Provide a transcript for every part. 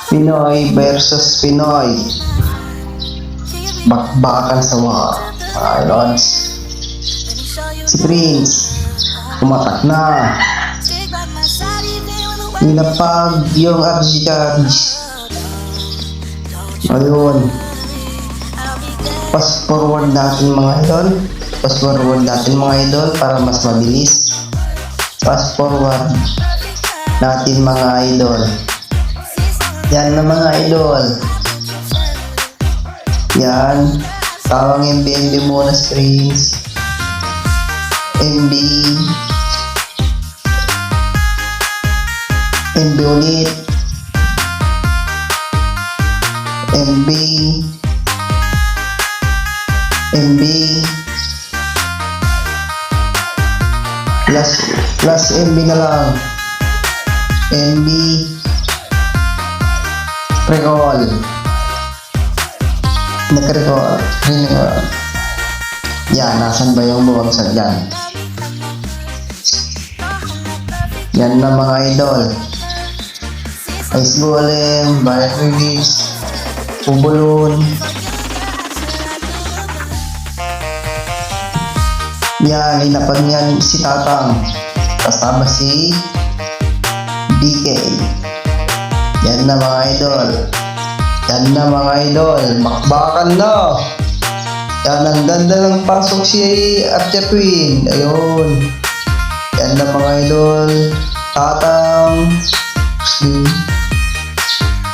Pinoy versus Pinoy. Bakbakan sa war. Lods. Si Prince. Kumatak na. Nilapag yung RG Charge. Ayun. Fast forward natin mga idol. Fast forward natin mga idol para mas mabilis. Fast forward natin mga idol. Yan na mga idol. Yan. Tawang MB muna screens. MB ulit. MB plus MB na lang. MB recall. Nag-recall. Yan, nasan ba yung buwagsag dyan? Yan na mga idol. Ice Golem, Banner Release, Ubulon. Yan, inapag niyan si Tatang. Kasama si DK. Yan na mga idol. Yan na mga idol. Bakbakan na. Yan, ang ganda ng pasok si Archer Queen. Ayun. Yan na mga idol. Tatang.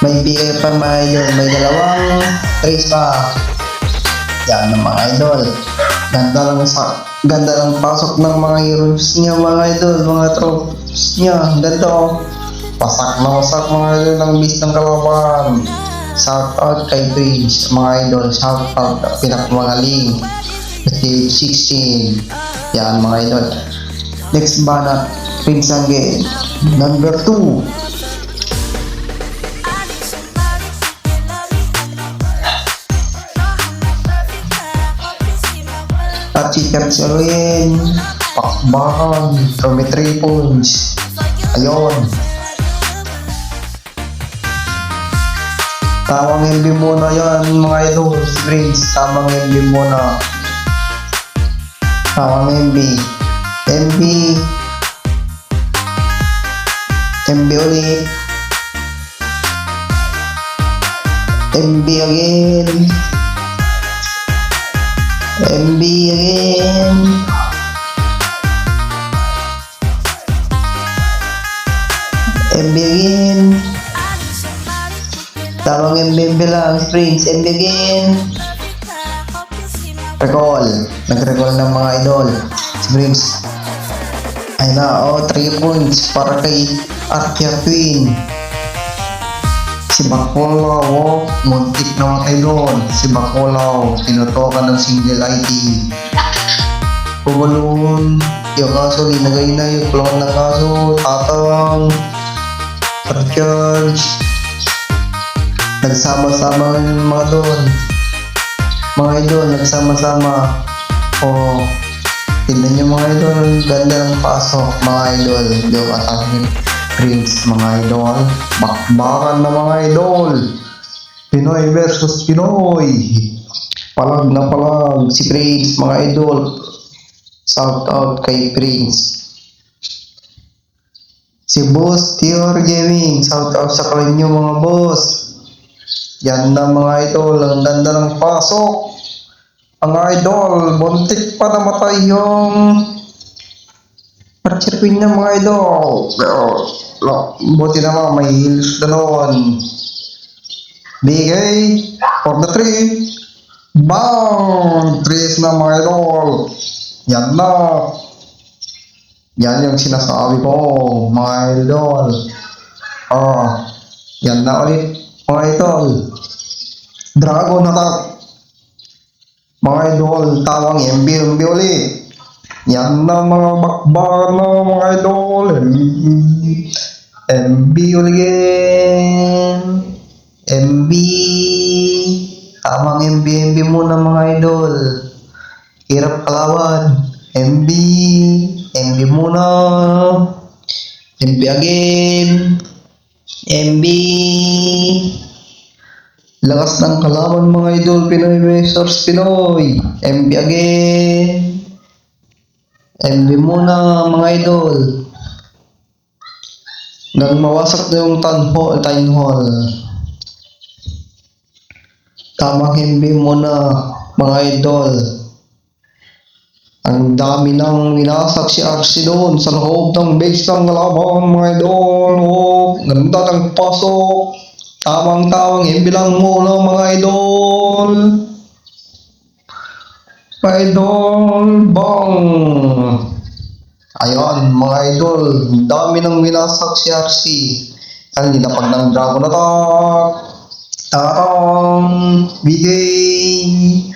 May bigay pa mga idol. May dalawang trace pa. Yan na mga idol. Ganda lang pasok ng mga heroes niya mga idol. Mga tropes niya. Ganda oh. Pasak na pasak mga idol ng miss ng kalaban. Shout out kay Prince mga idol. Shout out pinakamagaling. Stage 16. Yan mga idol. Next banat, Prince again. Number 2. At si Kersolin. Pakbakan. From 3 points. Ayun. Tamang MB muna yan mga idol. Prince, tamang MB muna. Tamang MB. MB ulit. MB again. MB again. MB again. Tamang MB lang. Prince, MB again. Recall. Nag-recall ng mga idol. Prince. Ay na, 3 points para kay Archer Queen. Si Bakulaw, muntik na matay doon. Si Bakulaw, tinutokan ng single IT. Pumalun, yung kaso, linagay na yung clone ng kaso. Tatang, Archer. Nagsama-sama yung mga doon. Mga idol, nagsama-sama. Tignan nyo mga idol, ganda ng pasok mga idol. Yung atangin Prince mga idol. Bakbakan na mga idol. Pinoy versus Pinoy. Palag na palag si Prince mga idol. Shout out kay Prince. Si Boss Tior Gaming. Shout out sa kanyo mga boss. Yan na mga idol. Ang ganda ng pasok. Ang idol, buntik pa namatay yung Archer Queen ng mga idol. Buti naman, may heals na noon. Bigay for the 3. Bang! 3 na mga idol. Yan na. Yan yung sinasabi ko, mga idol. Yan na ulit, mga idol. Dragon attack. Mga idol, tawang MB ulit. Yan na mga bakbakan na mga idol. MB ulit. MB. Tamang MB muna mga idol. Hirap kalawan. MB muna. MB again. MB. Lakas ng kalaban mga idol. Pinoy versus Pinoy. MB again. MB muna mga idol. Nang mawasak na yung time hall. Tamang MB muna mga idol. Ang dami nang winasak si RC doon sa loob ng base ng kalaban mga idol. Oh, ganda ng pasok. Tamang-tamang MB lang muna mga idol. Mga idol, bang! Ayun, mga idol, ang dami nang winasak si RC. Ang ninapag ng Dragon Attack. Tarang! Bigay!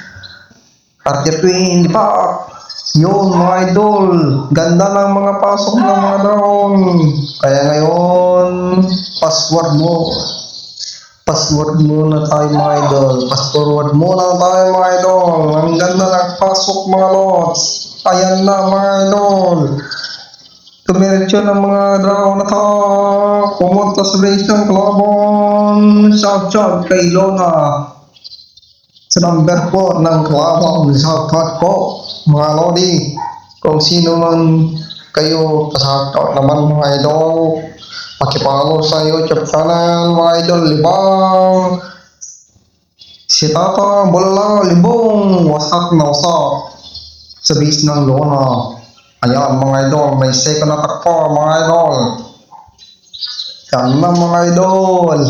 Archer Queen, lipak! Yun, mga idol. Ganda ng mga pasok ng mga dragon. Kaya ngayon, password mo. Password muna tayo mga idol. Fast forward muna tayo mga idol. Ang ganda ng pasok mga lods. Ayan na mga idol. Tumiretso ng mga dragon na to. Pumunta sa base ng kalaban. Shout kay Lona. Sa number 4 ng kalaban. Shout po mga lodi. Kung sino man kayo, pasakot naman mga idol. Pakipalo sa YouTube channel mga idol. Libang si Tata Bola Libong. Wasak na wasak sa base ng Lona. Ayan mga idol, may second attack pa mga idol. Yan na mga idol.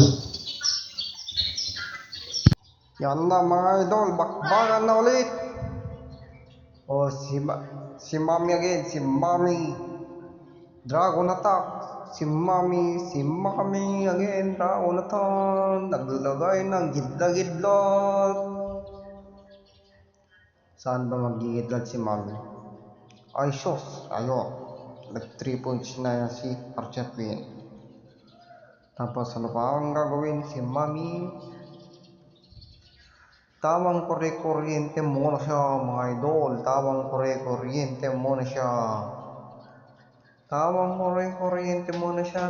Yan na mga idol, bakbakan na ulit. O si Mami again, si Mami. Dragon attack. Si Mami again, Dragon attack. Naglagay ng gidla-gidlat. Saan ba magigidlat si Mami? Ay sus, ayun. Nag 3 points na si Archer Queen. Tapos ano pa ang gagawin si Mami? Tamang kore-kuryente muna siya mga idol. Tamang kore-kuryente muna siya.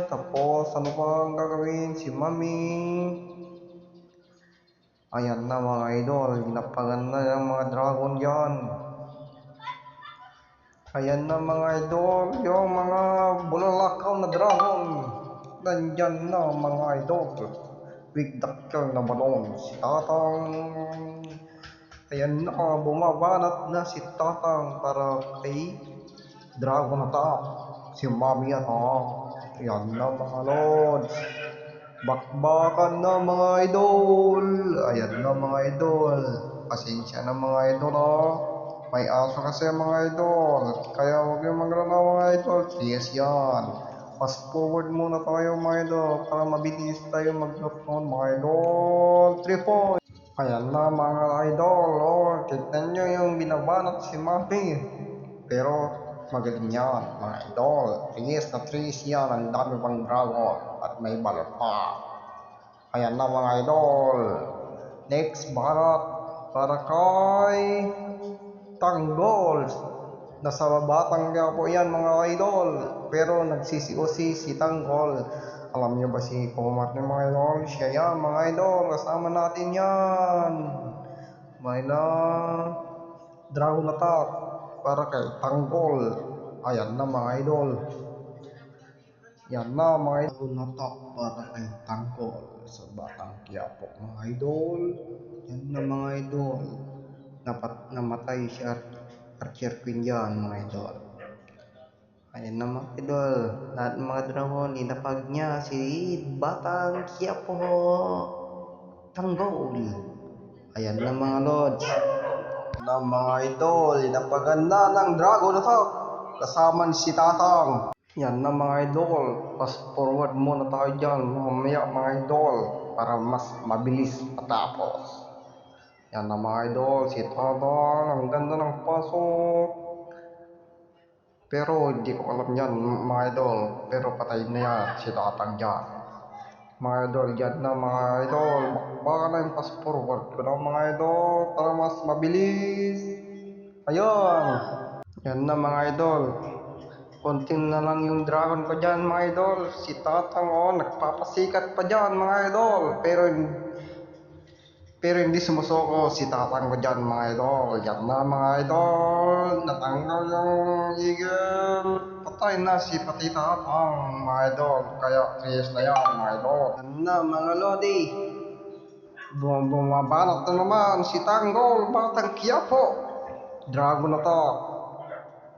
Tapos ano pa ang gagawin si Mami? Ayan na mga idol. Ginapagan na ng mga dragon dyan. Ayan na mga idol. Yung mga bulalakaw na dragon. Nandyan na mga idol. Big Doctor na balon. Si Tatang. Ayan na, bumabanat na si Tatang para kay Dragon Attack. Si Mami Attack. Ayan na mga lods. Bakbakan na mga idol. Ayan na mga idol. Pasensya na mga idol oh. May aso kasi mga idol. Kaya huwag yung magrana mga idol. Yes yan. Fast forward muna tayo mga idol para mabilis tayo mag-upload mga idol. 3 points. Ayan na mga idol. Oh, tignan nyo yung binabanat si Mami. Pero magaling yan mga idol. Trees na trees yan. Ang dami pang dragon. At may balot pa. Ayan na mga idol. Next barat para kay Tanggol. Nasa Batang po yan mga idol. Pero nagsisi-usi si Tanggol. Alam niyo ba si Kumar ni mga idol? Siya yan mga idol. Kasama natin yan. May na Dragon Attack para kay Tanggol. Ayan na mga idol. Yan na mga idol. Dragon Attack para kay Tanggol sa Batang Quiapo mga idol. Yan na mga idol. Namatay si Archer Queen yan mga idol. Ayan na mga idol. Lahat ng mga dragon inapag niya si Batang Quiapo Tanggol. Ayan na mga lods. Na mga idol, inapaganda ng Dragon Attack kasama si Tatang. Yan na mga idol, fast forward muna tayo dyan mamaya mga idol para mas mabilis matapos. Yan na mga idol, si Tatang, ang ganda ng pasok. Pero hindi ko alam yan mga idol, pero patay na yan si Tatang dyan. Mga idol, yan na mga idol, baka na yung fast forward ko na mga idol para mas mabilis. Ayun, yan na mga idol. konti na lang yung dragon ko dyan mga idol. Si Tatang nagpapasikat pa dyan mga idol. Pero hindi sumusoko si Tatang ko dyan mga idol. Yan na mga idol. Natanggal yung eagle. Patay na si Pati Tatang mga idol. Kaya yes na yan mga idol. Yan na mga lodi. Bumabanat na naman si Tanggol Batang Quiapo. Dragon na to.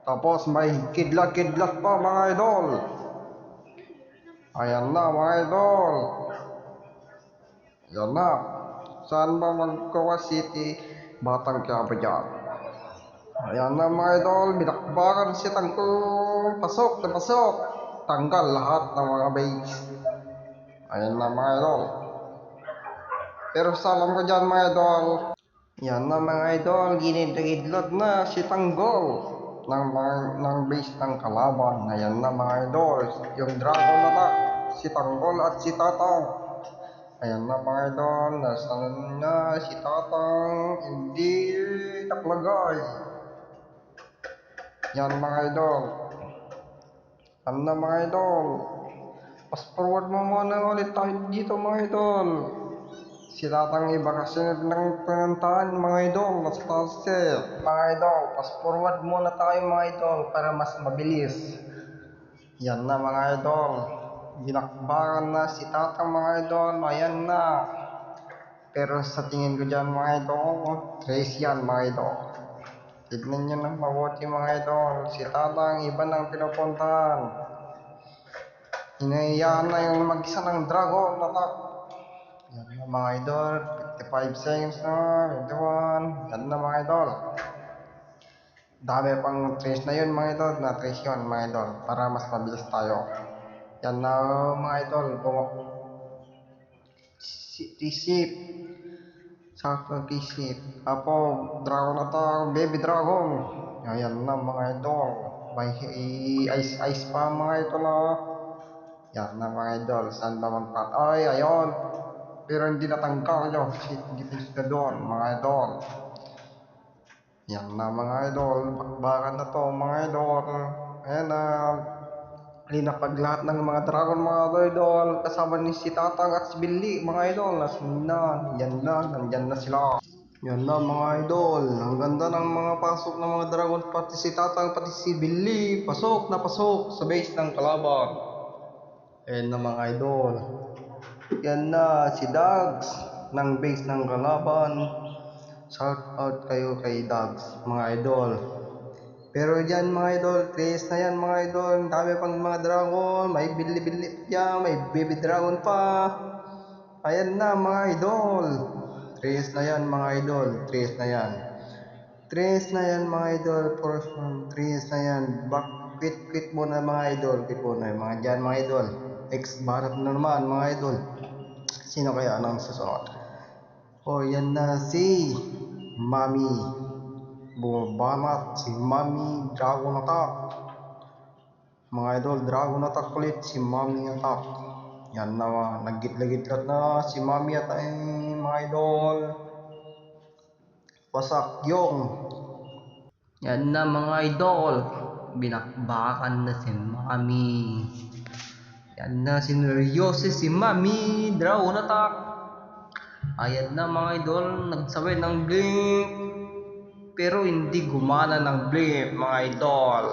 Tapos may kidlat-kidlat pa mga idol. Ayan na mga idol. Yan na. Saan ba Magkawa City? Batang Quiapo dyan. Ayan na mga idol. Binakbakan si Tanggol. Pasok na pasok. Tanggal lahat ng mga base. Ayan na mga idol. Pero salam ko dyan mga idol. Yan na mga idol. Ginidagidlot na si Tanggol ng base ng kalaban. Ayan na mga idol. Yung dragon attack. Si Tanggol at si Tatang. Ayan na mga idol. Nasaan na si Tatang. Hindi naklagay. Yan mga idol. Yan na mga idol. Fast forward mo muna ulit tayo dito mga idol. Si Tatang iba kasi ng pinuntahan mga idol. Mas faster. Mga idol, fast forward muna tayo mga idol para mas mabilis. Yan na mga idol. Binakbakan na si Tatang mga idol. Ayan na. Pero sa tingin ko dyan mga idol, trace yan mga idol. Tignan nyo ng mabuti mga idol. Si Tatang iba nang pinupuntahan. Hinayaan na yung mag-isa ng dragon attack. Yan na mga idol, 55 seconds na, 21, yan na mga idol. Dami pang trace na yun mga idol, na trace yun mga idol, para mas mabilis tayo. Yan na mga idol, T-ship, sakto T-ship, apo, dragon attack, baby dragon. Yan na mga idol, may ice pa mga idol na. Yan na mga idol, saan ba magpat? Ay, ayun. Pero hindi natanggal yung defense na doon mga idol. Yan na mga idol. Bakbakan na to mga idol. Ayan na. Linapag lahat ng mga dragon mga idol. Kasama ni si Tatang at si Billy mga idol. Nasan na. Yan na. Nandyan na sila. Yan na mga idol. Ang ganda ng mga pasok ng mga dragon. Pati si Tatang pati si Billy. Pasok na pasok sa base ng kalaban. Ayan na mga idol. Yan na si Dags ng base ng kalaban. Shout out kayo kay Dags mga idol. Pero yan mga idol, trace na yan mga idol. Dami pang mga dragon. May bili-bili yan. May baby dragon pa. Ayan na mga idol. Trace na yan mga idol. Trace na yan. Trace na yan mga idol. Trace na yan. Back quit muna mga idol. Quit muna mga dyan mga idol. Barat na naman mga idol. Sino kaya ang susunod? Yan na si Mami. Bumabanat si Mami Dragon Attack. Mga idol, Dragon Attack ulit si Mami Attack. Yan na, naggitla-gitlat na si Mami at mga idol. Wasak yung. Yan na mga idol. Binakbakan na si Mami. Yan na, sineryoso si Mami Dragon Attack. Ayan na mga idol, nagsabay ng blink. Pero hindi gumana ng blink mga idol.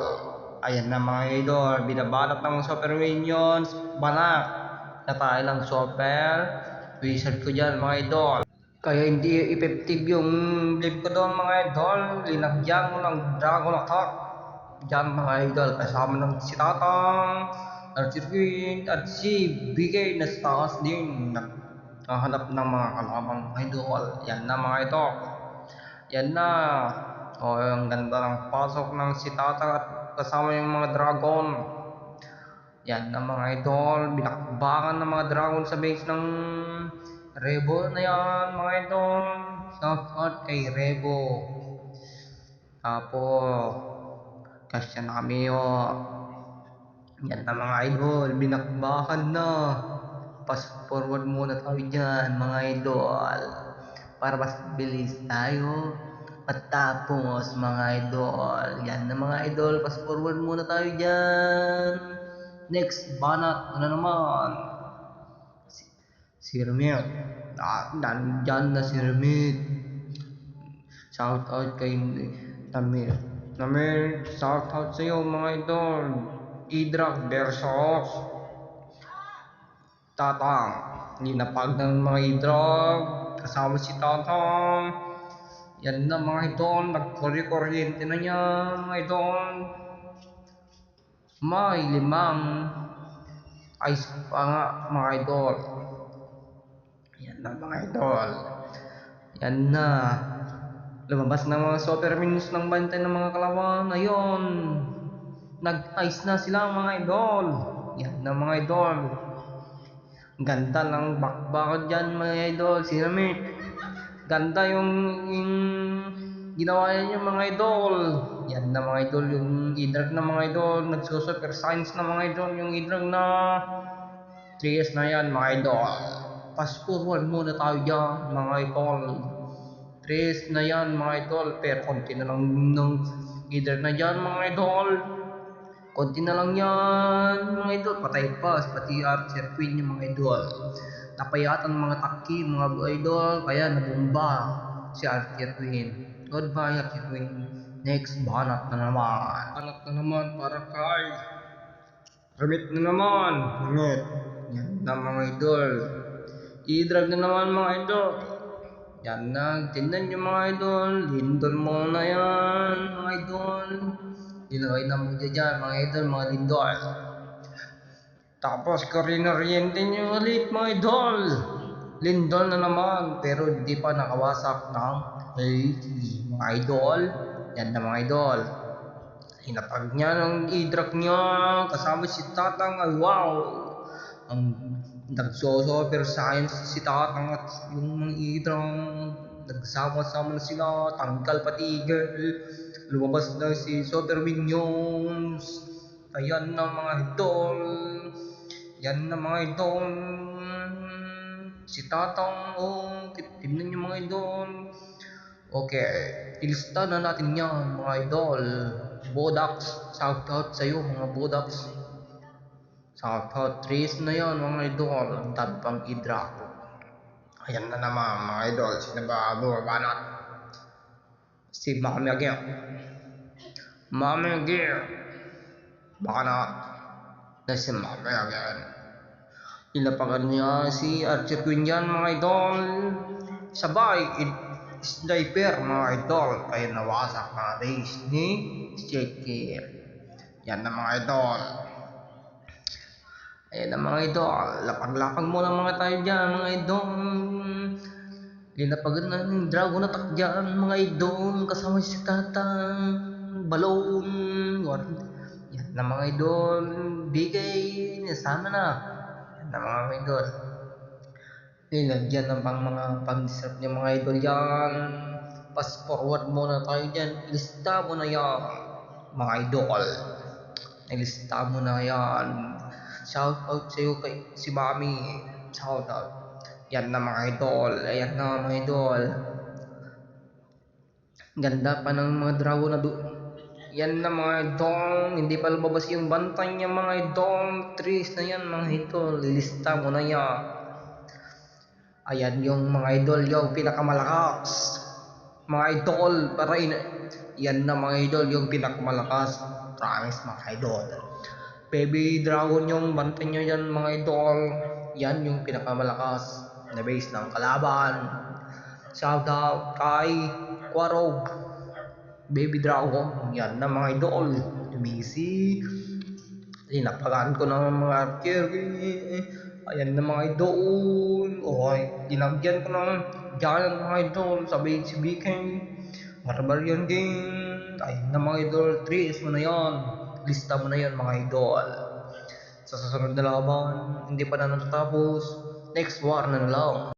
Ayan na mga idol, binabanat ng super minions. Banak na tayo ng super wizard ko dyan mga idol. Kaya hindi effective yung blink ko doon mga idol. Linagyan mo ng Dragon Attack dyan mga idol. Kasama ng si Tatang at si Queen at si Bigay na stars din. Nakahanap ng mga kalabang idol. Yan na mga idol. Yan na. Ang ganda ng pasok ng si Tatang at kasama yung mga dragon. Yan na mga idol. Binakbakan ng mga dragon sa base ng Rebo na yan mga idol. Shout out kay Rebo. Tapos kasya na kami yan na mga idol. Binakbakan na. Fast forward muna tayo dyan mga idol para mas bilis tayo matapos mga idol. Yan na mga idol, fast forward muna tayo dyan. Next, banat na naman. Si Ramir. Nandyan na si Ramir. Shout out kay Ramir. Ramir, shout out sa'yo mga idol. Idrak versus Tatang. Ninapag ng mga Idrak. Kasama si Tatang. Yan na mga idol. Nagkuryente na niya mga idol. May 5 ice pa nga mga idol. Yan na mga idol. Yan na. Lumabas na mga super minus ng bantay ng mga kalaban. Ayun. Nag-ice na sila mga idol. Yan na mga idol. Ganda lang bakbakan dyan mga idol. Si Ramit. Ganda yung ginawa niya mga idol. Yan na mga idol. Yung idrag na mga idol. Nagsusuper science na mga idol. Yung idrag na 3S na yan mga idol. Fast forward muna tayo dyan mga idol. 3S na yan mga idol. Pero konti na lang ng idrag na dyan mga idol. Konti na lang yan mga idol. Patay pa pati Archer Queen yung mga idol. Napayatan mga taki mga idol. Kaya nabumba si Archer Queen. Goodbye Archer Queen. Next banat na naman. Banat na naman para kay Ramit na naman. Ramit. Yan na mga idol. I-drag na naman mga idol. Yan na. Tingnan nyo mga idol. Lindol mo na yan mga idol. Dinagay na mo dyan mga idol, mga lindol. Tapos karinoriente nyo ulit mga idol. Lindol na naman pero hindi pa nakawasak ng 80 mga idol. Yan na mga idol. Hinapag niya ng idrak niya kasama si Tatang. Ay wow. Ang nagsosoper science si Tatang at yung mga idrang nagsama-sama na sila. Tanggal pati girl. Lumabas na si Super Minions. Ayan na mga idol. Yan na mga idol. Si Tatang. Oh, tignan nyo mga idol. Okay. Ilista na natin yan mga idol. Bodax. Shout out sa'yo mga Bodax. Shout out. 3 na yan mga idol. Ang dami pang idrak. Ayan na naman mga idol. Sino ba bumabanat? Si Mami Gear. Mami Gear. Baka na si Mami Gear. Ilapagan niya si Archer Queen yan mga idol. Sabay sniper mga idol. Kaya nawasak mga base ni Straight Gear. Yan na mga idol. Ayan na mga idol. Lapag-lapag muna mga tayo dyan mga idol. Linapagan na ng dragon attack dyan mga idol. Kasama si Tatang. Balon. Yan na mga idol. Bigay. Nasama na. Yan na mga idol. Nilagyan ng mga pang-disrupt niya mga idol yan. Fast forward muna tayo dyan. Ilista mo na yan mga idol. Ilista mo na yan. Shout out sa'yo kay si Mami. Shout out. Yan na mga idol. Ayan na mga idol. Ganda pa ng mga dragon na yan na mga idol. Hindi pa lumabas yung bantay niya mga idol. 3 na yan mga idol. Lilista mo na yan. Ayan yung mga idol. Yung pinakamalakas. Mga idol. Yan na mga idol. Yung pinakamalakas. Promise mga idol. Baby dragon yung bantay niya yan mga idol. Yan yung pinakamalakas na base ng kalaban. Shout out kay Quarog. Baby Dragon. Yan na mga idol. Tumisi. Linapagan ko ng mga archer. Ayan na mga idol. Okay. Dinagyan ko ng giant mga idol. Sabi si BK. Barbarian game. Ayan na mga idol. 3S mo na yan. Lista mo na yan mga idol. Sa susunod na laban. Hindi pa na natatapos. Next war na lang.